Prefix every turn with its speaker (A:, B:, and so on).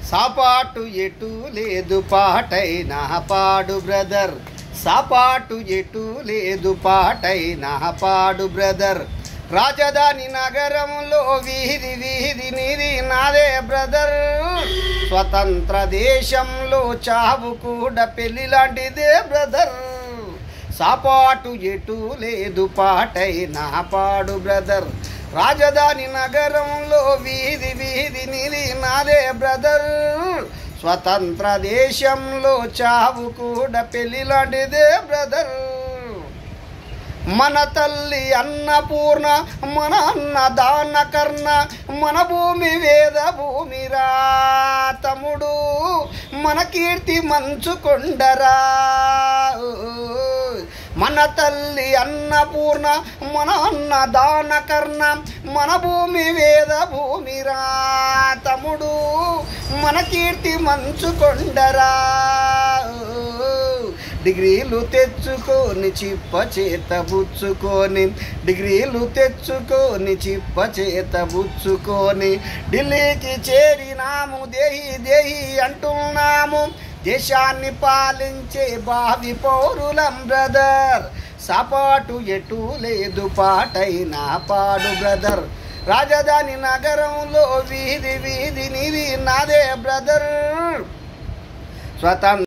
A: సాపాటు ఎటు లేదు పాటైనా పాడు బ్రదర్, సాపాటు ఎటు లేదు పాటైనా పాడు బ్రదర్. రాజధాని నగరంలో వీధి వీధి నీది నాదే బ్రదర్. స్వతంత్ర దేశంలో చావు కూడా పెళ్లి లాంటిదే బ్రదర్. సాపాటు ఎటు లేదు పాటైనా పాడు బ్రదర్. రాజధాని నగరంలో వీధి వీధి నీది నాదే బ్రదర్. స్వతంత్ర దేశంలో చావు కూడా పెళ్లి లాంటిదే బ్రదర్. మన తల్లి అన్నపూర్ణ, మన అన్నదాన కర్ణ, మన భూమి వేద భూమిరా తమ్ముడు, మన కీర్తి మంచుకొండరా. మన తల్లి అన్నపూర్ణ, మన అన్నదాన కర్ణ, మన భూమి వేద భూమిరా తమ్ముడు, మన కీర్తి మంచుకొండరా. డిగ్రీలు తెచ్చుకొని చిప్ప చేత బుచ్చుకొని, డిగ్రీలు తెచ్చుకొని చిప్ప చేత బుచ్చుకొని, ఢిల్లీకి చేరినాము దేహి దేహి అంటున్నాము. దేశాన్ని పాలించే భావి పౌరులం బ్రదర్. సాపాటు ఎటు లేదు పాటైనా పాడు బ్రదర్. రాజధాని నగరంలో వీధి వీధి నీది నాదే బ్రదర్. స్వతంత్ర